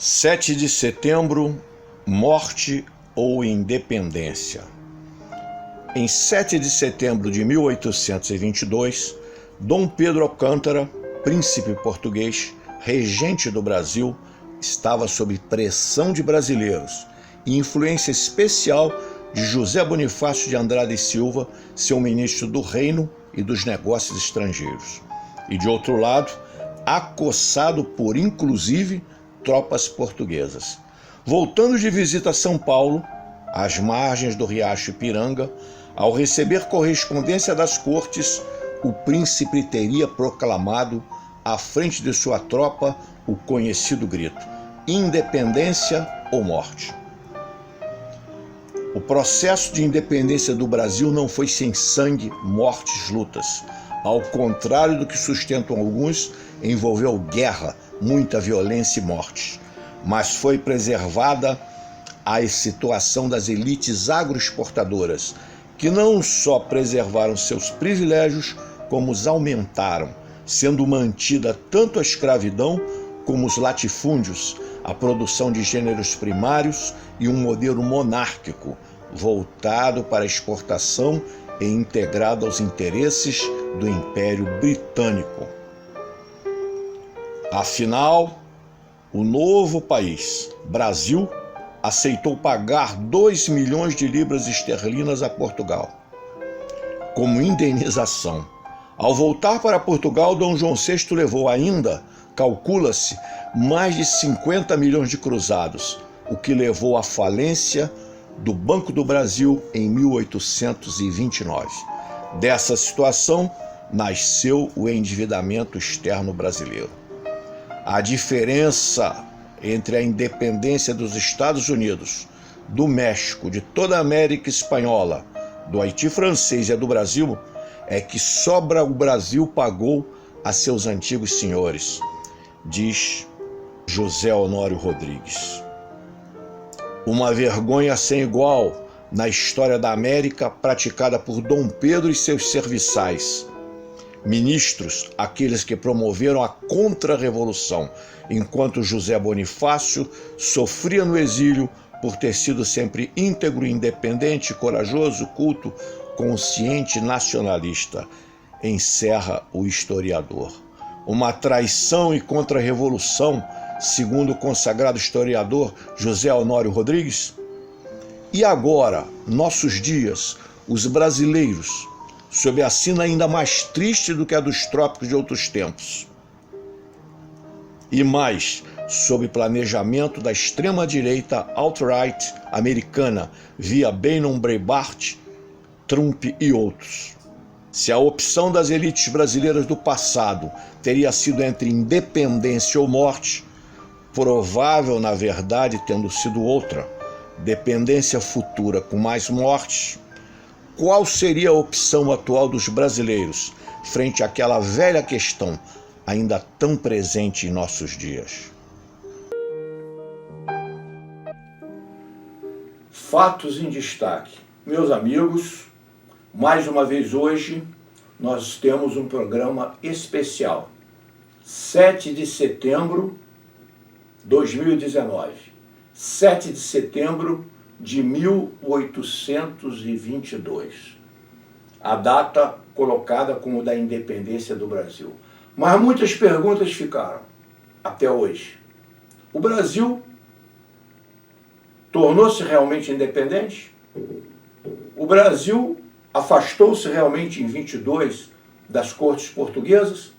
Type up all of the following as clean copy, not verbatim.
7 de setembro, morte ou independência. Em 7 de setembro de 1822, Dom Pedro Alcântara, príncipe português, regente do Brasil, estava sob pressão de brasileiros e influência especial de José Bonifácio de Andrade e Silva, seu ministro do Reino e dos Negócios Estrangeiros. E de outro lado, acossado por, inclusive, tropas portuguesas. Voltando de visita a São Paulo, às margens do riacho Ipiranga, ao receber correspondência das cortes, o príncipe teria proclamado, à frente de sua tropa, o conhecido grito: independência ou morte. O processo de independência do Brasil não foi sem sangue, mortes, lutas. Ao contrário do que sustentam alguns, envolveu guerra, muita violência e mortes. Mas foi preservada a situação das elites agroexportadoras, que não só preservaram seus privilégios, como os aumentaram, sendo mantida tanto a escravidão como os latifúndios, a produção de gêneros primários e um modelo monárquico, voltado para a exportação e integrado aos interesses do Império Britânico. Afinal, o novo país, Brasil, aceitou pagar 2 milhões de libras esterlinas a Portugal como indenização. Ao voltar para Portugal, Dom João VI levou ainda, calcula-se, mais de 50 milhões de cruzados, o que levou à falência do Banco do Brasil em 1829. Dessa situação nasceu o endividamento externo brasileiro. A diferença entre a independência dos Estados Unidos, do México, de toda a América Espanhola, do Haiti francês e a do Brasil é que só o Brasil pagou a seus antigos senhores, diz José Honório Rodrigues. Uma vergonha sem igual na história da América praticada por Dom Pedro e seus serviçais. Ministros, aqueles que promoveram a contra-revolução, enquanto José Bonifácio sofria no exílio por ter sido sempre íntegro, independente, corajoso, culto, consciente, nacionalista, encerra o historiador. Uma traição e contra-revolução, segundo o consagrado historiador José Honório Rodrigues? E agora, nossos dias, os brasileiros, sob a sina ainda mais triste do que a dos trópicos de outros tempos. E mais, sob planejamento da extrema-direita alt-right americana, via Bannon Breitbart, Trump e outros. Se a opção das elites brasileiras do passado teria sido entre independência ou morte, provável, na verdade, tendo sido outra, dependência futura com mais mortes, qual seria a opção atual dos brasileiros frente àquela velha questão ainda tão presente em nossos dias? Fatos em destaque. Meus amigos, mais uma vez hoje nós temos um programa especial. 7 de setembro de 2019. 7 de setembro de 1822, a data colocada como da independência do Brasil. Mas muitas perguntas ficaram até hoje. O Brasil tornou-se realmente independente? O Brasil afastou-se realmente em 22 das cortes portuguesas?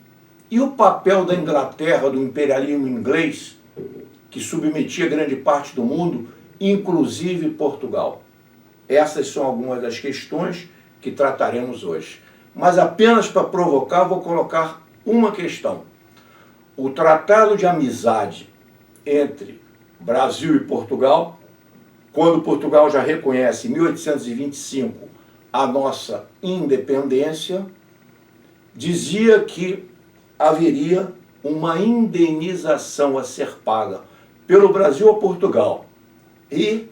E o papel da Inglaterra, do imperialismo inglês, que submetia grande parte do mundo, inclusive Portugal? Essas são algumas das questões que trataremos hoje. Mas apenas para provocar, vou colocar uma questão. O Tratado de Amizade entre Brasil e Portugal, quando Portugal já reconhece em 1825 a nossa independência, dizia que haveria uma indenização a ser paga pelo Brasil a Portugal. E,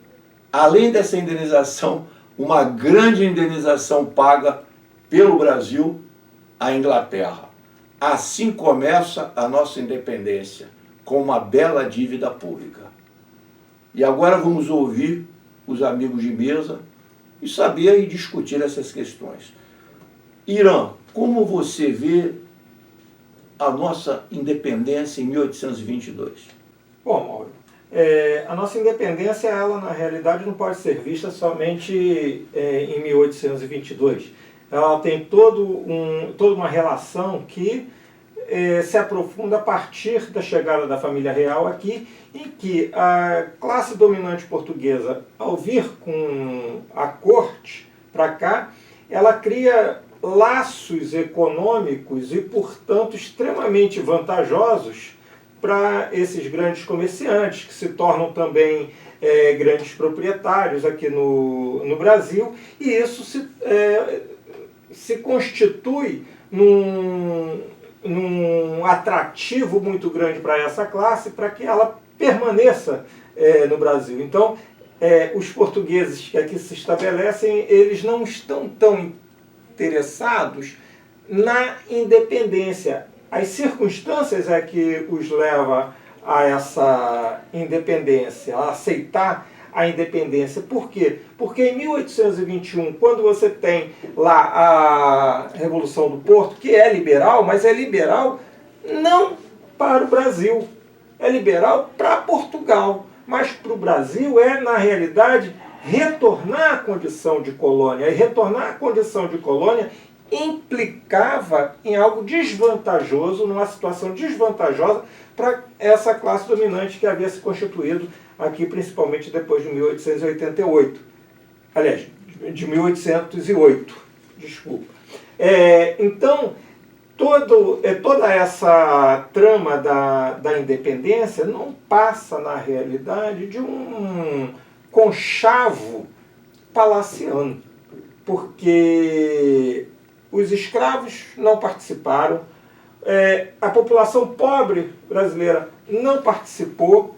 além dessa indenização, uma grande indenização paga pelo Brasil à Inglaterra. Assim começa a nossa independência, com uma bela dívida pública. E agora vamos ouvir os amigos de mesa e saber e discutir essas questões. Irã, como você vê a nossa independência em 1822? Bom, Mauro, a nossa independência, ela na realidade não pode ser vista somente em 1822. Ela tem toda uma relação que se aprofunda a partir da chegada da família real aqui, em que a classe dominante portuguesa, ao vir com a corte para cá, ela cria laços econômicos e, portanto, extremamente vantajosos para esses grandes comerciantes, que se tornam também grandes proprietários aqui no Brasil, e isso se constitui num atrativo muito grande para essa classe, para que ela permaneça no Brasil. Então, os portugueses que aqui se estabelecem, eles não estão tão interessados na independência. As circunstâncias é que os leva a essa independência, a aceitar a independência. Por quê? Porque em 1821, quando você tem lá a Revolução do Porto, que é liberal, mas é liberal não para o Brasil, é liberal para Portugal, mas para o Brasil na realidade, retornar à condição de colônia. E retornar à condição de colônia implicava em algo desvantajoso, numa situação desvantajosa para essa classe dominante que havia se constituído aqui, principalmente depois de 1888. Aliás, de 1808, desculpa. Então, toda essa trama da independência não passa, na realidade, de um conchavo palaciano, porque os escravos não participaram, a população pobre brasileira não participou.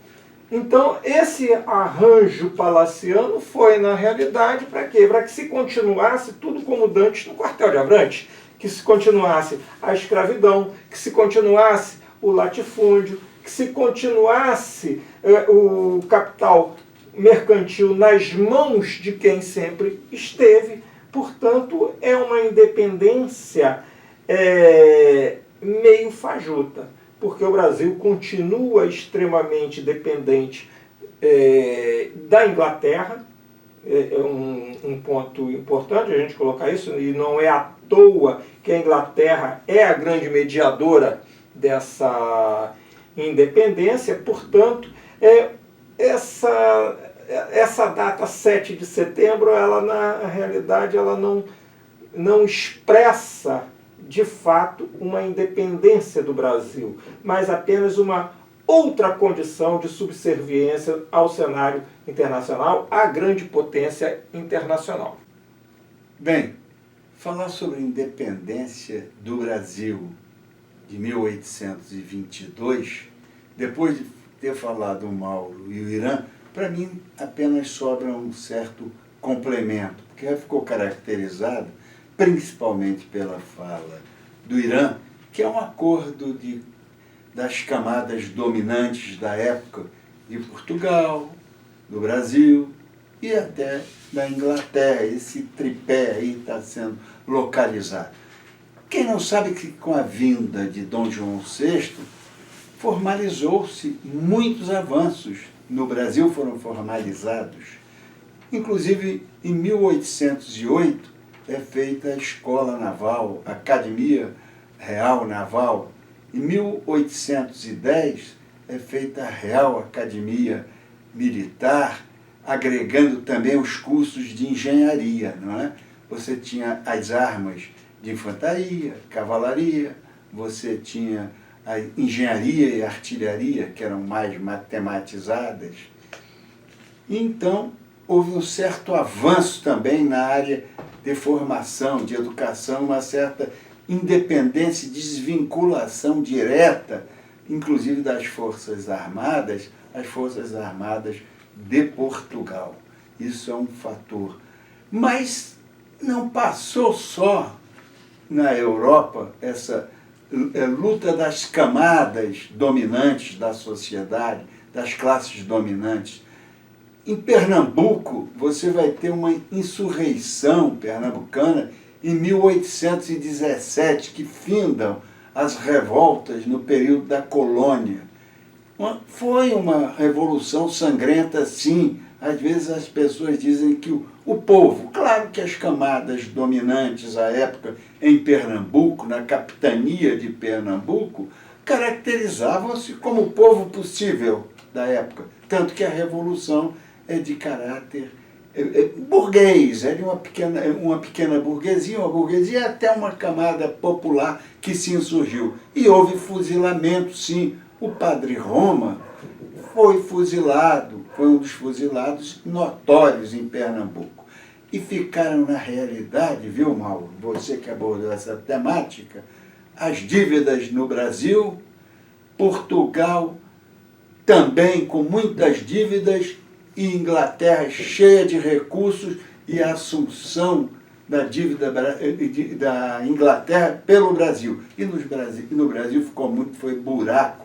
Então, esse arranjo palaciano foi, na realidade, para quê? Para que se continuasse tudo como dantes no quartel de Abrantes, que se continuasse a escravidão, que se continuasse o latifúndio, que se continuasse o capital mercantil nas mãos de quem sempre esteve. Portanto, é uma independência meio fajuta, porque o Brasil continua extremamente dependente da Inglaterra. É um ponto importante a gente colocar isso, e não é à toa que a Inglaterra é a grande mediadora dessa independência. Portanto, essa data 7 de setembro, ela na realidade ela não expressa de fato uma independência do Brasil, mas apenas uma outra condição de subserviência ao cenário internacional, à grande potência internacional. Bem, falar sobre a independência do Brasil de 1822, depois de ter falado o Mauro e o Irã, para mim apenas sobra um certo complemento, porque já ficou caracterizado principalmente pela fala do Irã, que é um acordo das camadas dominantes da época de Portugal, do Brasil e até da Inglaterra. Esse tripé aí está sendo localizado. Quem não sabe que com a vinda de Dom João VI formalizou-se muitos avanços. No Brasil foram formalizados. Inclusive, em 1808, é feita a Escola Naval, a Academia Real Naval. Em 1810, é feita a Real Academia Militar, agregando também os cursos de engenharia, não é? Você tinha as armas de infantaria, cavalaria, você tinha a engenharia e artilharia, que eram mais matematizadas. Então, houve um certo avanço também na área de formação, de educação, uma certa independência e desvinculação direta, inclusive das Forças Armadas, as Forças Armadas de Portugal. Isso é um fator. Mas não passou só na Europa essa luta das camadas dominantes da sociedade, das classes dominantes. Em Pernambuco, você vai ter uma insurreição pernambucana em 1817, que findam as revoltas no período da colônia. Foi uma revolução sangrenta, sim. Às vezes as pessoas dizem que o povo, claro que as camadas dominantes à época em Pernambuco, na capitania de Pernambuco, caracterizavam-se como o povo possível da época. Tanto que a revolução é de caráter burguês, é de uma pequena burguesia, uma burguesia até uma camada popular que se insurgiu. E houve fuzilamento, sim. O padre Roma foi fuzilado, foi um dos fuzilados notórios em Pernambuco. E ficaram na realidade, viu, Mauro, você que abordou essa temática, as dívidas no Brasil, Portugal também com muitas dívidas, e Inglaterra cheia de recursos, e a assunção da dívida da Inglaterra pelo Brasil. E no Brasil foi buraco.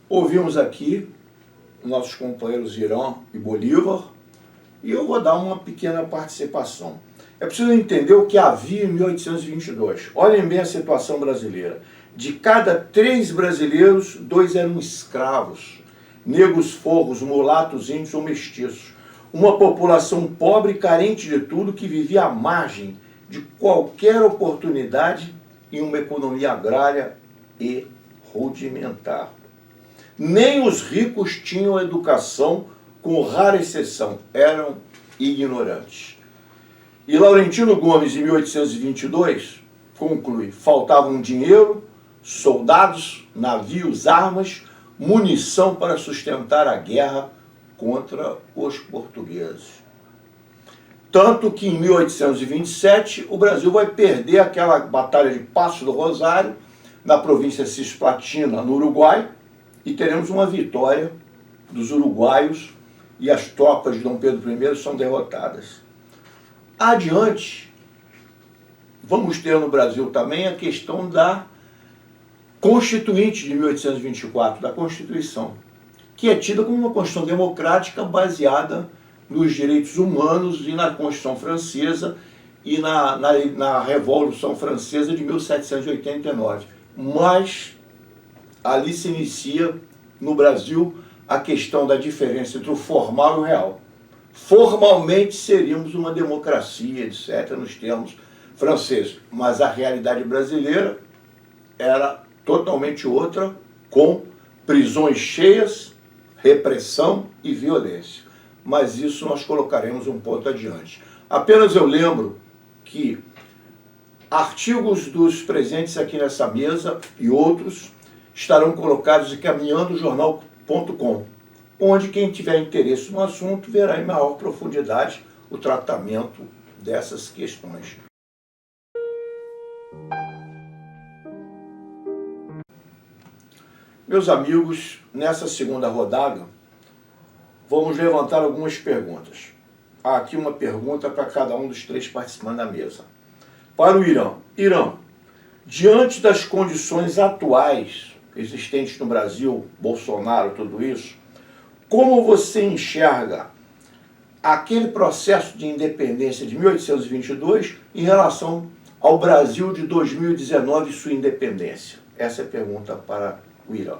Ouvimos aqui nossos companheiros Irã e Bolívar, e eu vou dar uma pequena participação. É preciso entender o que havia em 1822. Olhem bem a situação brasileira. De cada 3 brasileiros, 2 eram escravos, negros, forros, mulatos, índios ou mestiços. Uma população pobre e carente de tudo, que vivia à margem de qualquer oportunidade em uma economia agrária e rudimentar. Nem os ricos tinham educação, com rara exceção, eram ignorantes. E Laurentino Gomes, em 1822, conclui: faltavam dinheiro, soldados, navios, armas, munição para sustentar a guerra contra os portugueses. Tanto que em 1827 o Brasil vai perder aquela batalha de Passo do Rosário, na província cisplatina, no Uruguai, e teremos uma vitória dos uruguaios, e as tropas de Dom Pedro I são derrotadas. Adiante, vamos ter no Brasil também a questão da Constituinte de 1824, da Constituição, que é tida como uma Constituição democrática baseada nos direitos humanos e na Constituição Francesa e na Revolução Francesa de 1789. Mas ali se inicia, no Brasil, a questão da diferença entre o formal e o real. Formalmente seríamos uma democracia, etc., nos termos franceses, mas a realidade brasileira era totalmente outra, com prisões cheias, repressão e violência. Mas isso nós colocaremos um ponto adiante. Apenas eu lembro que artigos dos presentes aqui nessa mesa e outros estarão colocados em caminhandojornal.com, onde quem tiver interesse no assunto verá em maior profundidade o tratamento dessas questões. Meus amigos, nessa segunda rodada, vamos levantar algumas perguntas. Há aqui uma pergunta para cada um dos 3 participantes da mesa. Para o Irã. Irã, diante das condições atuais existentes no Brasil, Bolsonaro, tudo isso, como você enxerga aquele processo de independência de 1822 em relação ao Brasil de 2019 e sua independência? Essa é a pergunta para o Irã.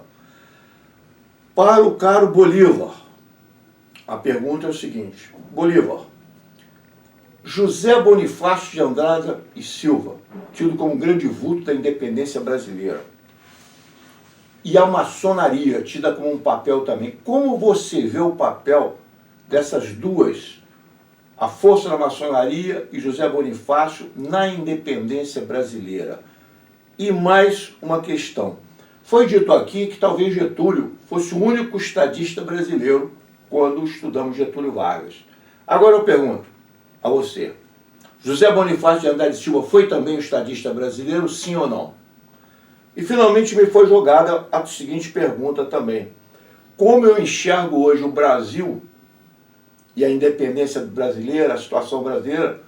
Para o caro Bolívar, a pergunta é o seguinte: Bolívar, José Bonifácio de Andrada e Silva, tido como grande vulto da independência brasileira, e a maçonaria, tida como um papel também, como você vê o papel dessas duas, a força da maçonaria e José Bonifácio, na independência brasileira? E mais uma questão. Foi dito aqui que talvez Getúlio fosse o único estadista brasileiro quando estudamos Getúlio Vargas. Agora eu pergunto a você, José Bonifácio de Andrade e Silva foi também um estadista brasileiro, sim ou não? E finalmente me foi jogada a seguinte pergunta também: como eu enxergo hoje o Brasil e a independência brasileira, a situação brasileira,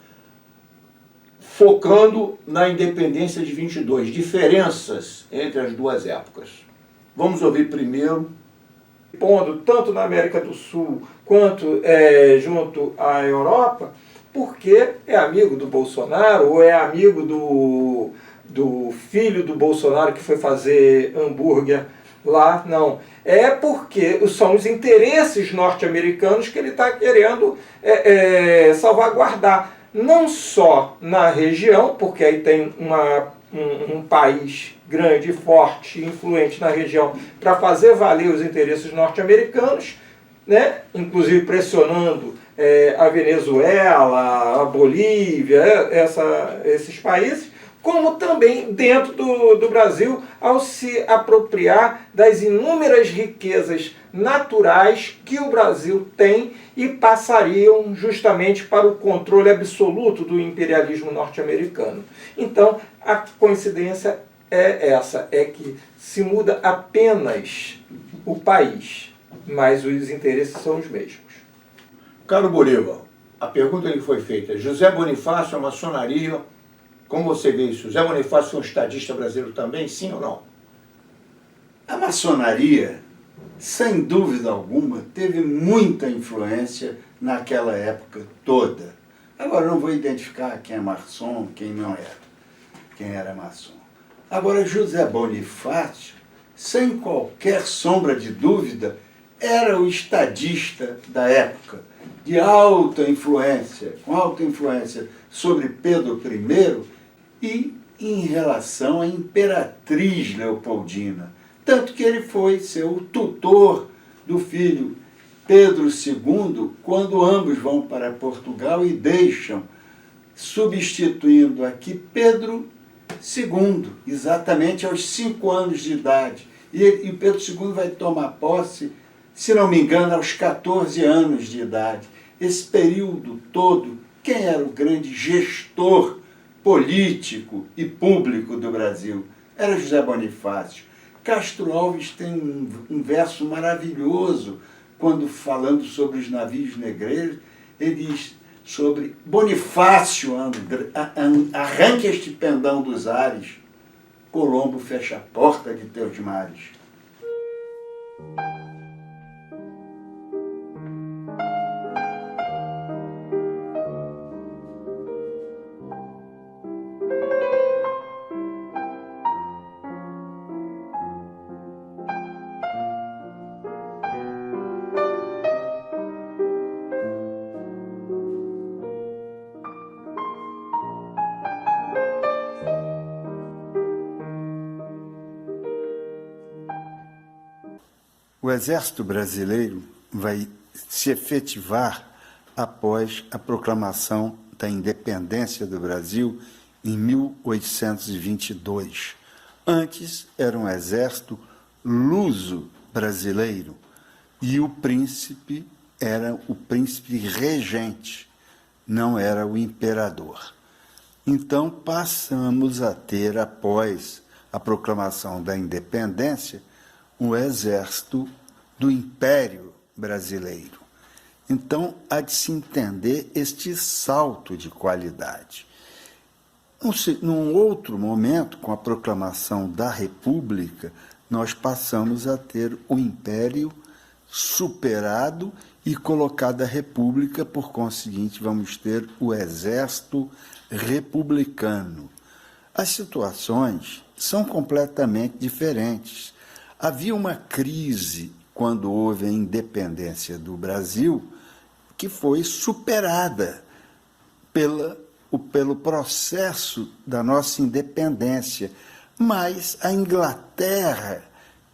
focando na independência de 22, diferenças entre as duas épocas. Vamos ouvir primeiro. Pondo tanto na América do Sul quanto junto à Europa, porque é amigo do Bolsonaro ou é amigo do filho do Bolsonaro que foi fazer hambúrguer lá, não. É porque são os interesses norte-americanos que ele está querendo salvaguardar. Não só na região, porque aí tem um país grande, forte, influente na região para fazer valer os interesses norte-americanos, né? Inclusive pressionando a Venezuela, a Bolívia, esses países, como também dentro do Brasil, ao se apropriar das inúmeras riquezas naturais que o Brasil tem e passariam justamente para o controle absoluto do imperialismo norte-americano. Então, a coincidência é essa, é que se muda apenas o país, mas os interesses são os mesmos. Caro Bolívar, a pergunta que foi feita, José Bonifácio, a maçonaria, como você vê isso? José Bonifácio foi um estadista brasileiro também, sim ou não? A maçonaria, sem dúvida alguma, teve muita influência naquela época toda. Agora, não vou identificar quem é maçom, quem não era, quem era maçom. Agora, José Bonifácio, sem qualquer sombra de dúvida, era o estadista da época, de alta influência, com alta influência sobre Pedro I e em relação à imperatriz Leopoldina. Tanto que ele foi ser o tutor do filho Pedro II, quando ambos vão para Portugal e deixam, substituindo aqui Pedro II, exatamente aos 5 anos de idade. E Pedro II vai tomar posse, se não me engano, aos 14 anos de idade. Esse período todo, quem era o grande gestor político e público do Brasil? Era José Bonifácio. Castro Alves tem um verso maravilhoso, quando falando sobre os navios negreiros, ele diz sobre Bonifácio, arranque este pendão dos ares, Colombo fecha a porta de teus mares. O Exército Brasileiro vai se efetivar após a proclamação da independência do Brasil em 1822. Antes era um exército luso-brasileiro e o príncipe era o príncipe regente, não era o imperador. Então passamos a ter, após a proclamação da independência, o exército do Império Brasileiro. Então, há de se entender este salto de qualidade. Num outro momento, com a proclamação da República, nós passamos a ter o Império superado e colocado a República, por conseguinte, vamos ter o Exército Republicano. As situações são completamente diferentes. Havia uma crise quando houve a independência do Brasil que foi superada pelo processo da nossa independência, mas a Inglaterra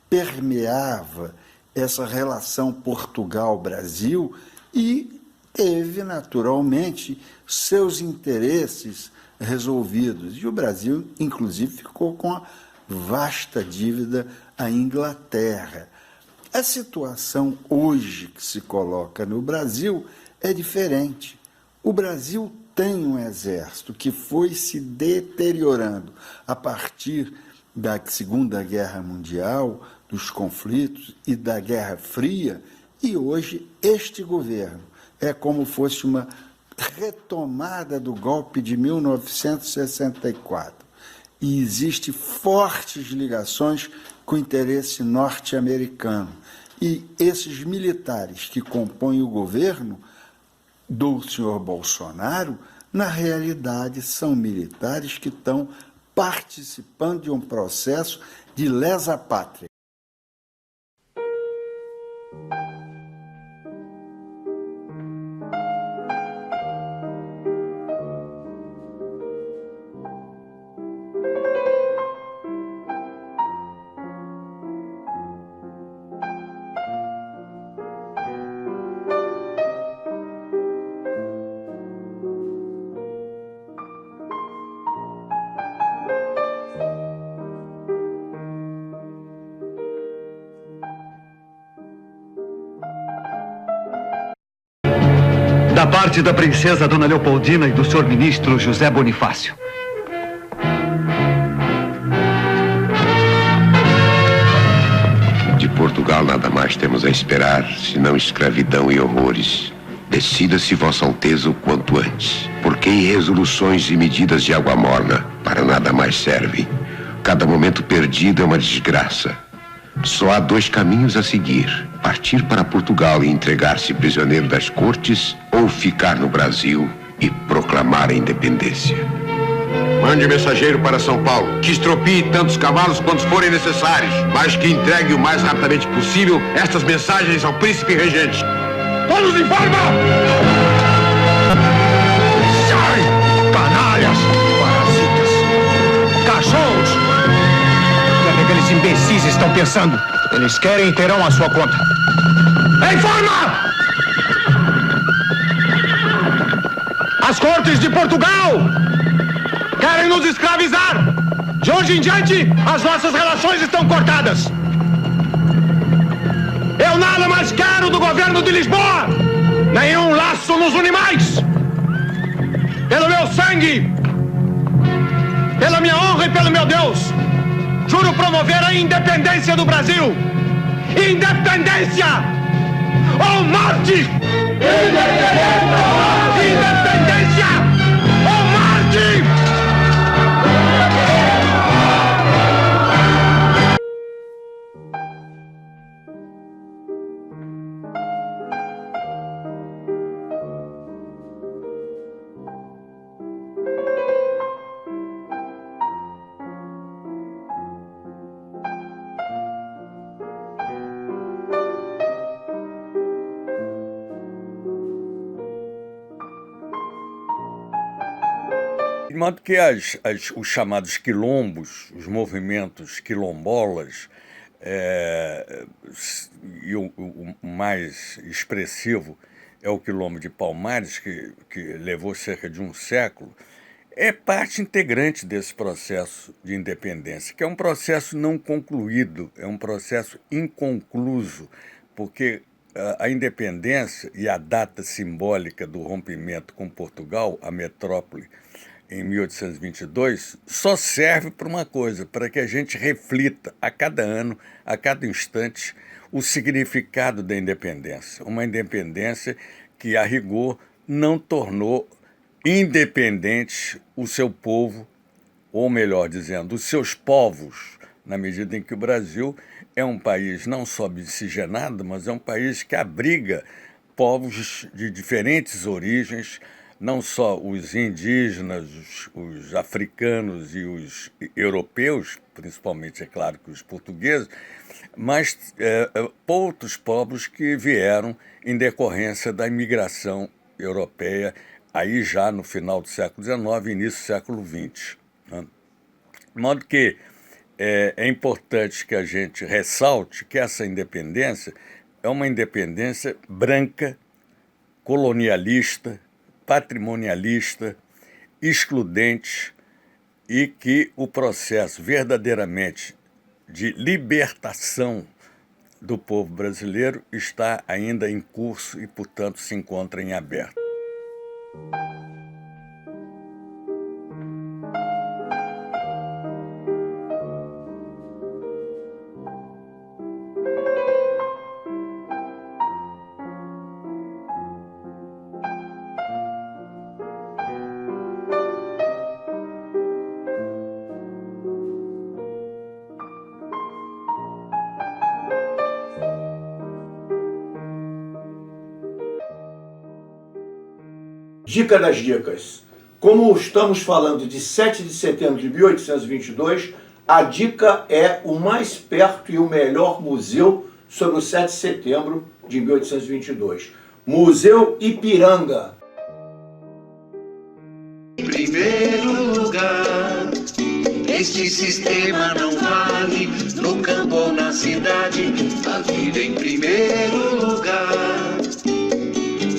permeava essa relação Portugal-Brasil e teve, naturalmente, seus interesses resolvidos. E o Brasil, inclusive, ficou com a vasta dívida à Inglaterra. A situação hoje que se coloca no Brasil é diferente. O Brasil tem um exército que foi se deteriorando a partir da Segunda Guerra Mundial, dos conflitos e da Guerra Fria, e hoje este governo é como fosse uma retomada do golpe de 1964 e existe fortes ligações com o interesse norte-americano. E esses militares que compõem o governo do senhor Bolsonaro, na realidade, são militares que estão participando de um processo de lesa-pátria. Da parte da princesa Dona Leopoldina e do senhor ministro José Bonifácio. De Portugal nada mais temos a esperar, senão escravidão e horrores. Decida-se, Vossa Alteza, o quanto antes, porque em resoluções e medidas de água morna para nada mais servem. Cada momento perdido é uma desgraça. Só há dois caminhos a seguir: partir para Portugal e entregar-se prisioneiro das cortes, ou ficar no Brasil e proclamar a independência. Mande mensageiro para São Paulo, que estropie tantos cavalos quantos forem necessários, mas que entregue o mais rapidamente possível estas mensagens ao príncipe regente. Todos em forma! Sai, canalhas, parasitas, cachorros! O que aqueles imbecis estão pensando? Eles querem e terão a sua conta. Em forma! As cortes de Portugal querem nos escravizar. De hoje em diante, as nossas relações estão cortadas. Eu nada mais quero do governo de Lisboa. Nenhum laço nos une mais. Pelo meu sangue, pela minha honra e pelo meu Deus, juro promover a independência do Brasil. Independência ou morte! Independência ou morte! De modo que os chamados quilombos, os movimentos quilombolas, e o mais expressivo é o quilombo de Palmares, que levou cerca de um século, é parte integrante desse processo de independência, que é um processo não concluído, é um processo inconcluso, porque a independência e a data simbólica do rompimento com Portugal, a metrópole, em 1822, só serve para uma coisa, para que a gente reflita a cada ano, a cada instante, o significado da independência. Uma independência que, a rigor, não tornou independente o seu povo, ou melhor dizendo, os seus povos, na medida em que o Brasil é um país não só miscigenado, mas é um país que abriga povos de diferentes origens, não só os indígenas, os africanos e os europeus, principalmente, é claro, que os portugueses, mas outros povos que vieram em decorrência da imigração europeia, aí já no final do século XIX e início do século XX. Né? De modo que é importante que a gente ressalte que essa independência é uma independência branca, colonialista, patrimonialista, excludente, e que o processo verdadeiramente de libertação do povo brasileiro está ainda em curso e, portanto, se encontra em aberto. Dica das dicas. Como estamos falando de 7 de setembro de 1822, a dica é o mais perto e o melhor museu sobre o 7 de setembro de 1822. Museu Ipiranga. Em primeiro lugar, este sistema não vale no campo ou na cidade. A vida em primeiro lugar.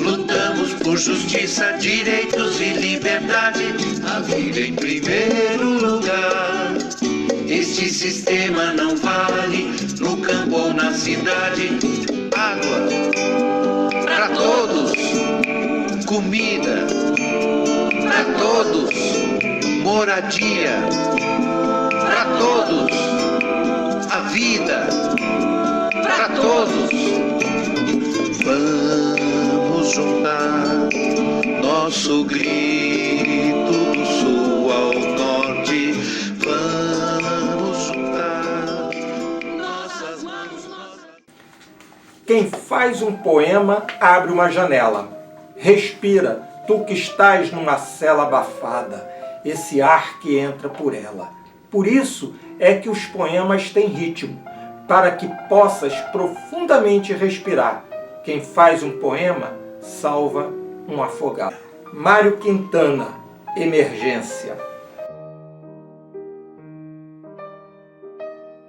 Lutamos por justiça, direitos e liberdade. A vida em primeiro lugar. Este sistema não vale no campo ou na cidade. Água para todos, comida para todos, moradia para todos, a vida para todos. Vamos juntar nosso grito do sul ao norte. Vamos juntar nossas mãos. Quem faz um poema abre uma janela. Respira, tu que estás numa cela abafada, esse ar que entra por ela. Por isso é que os poemas têm ritmo, para que possas profundamente respirar. Quem faz um poema salva um afogado. Mário Quintana, Emergência.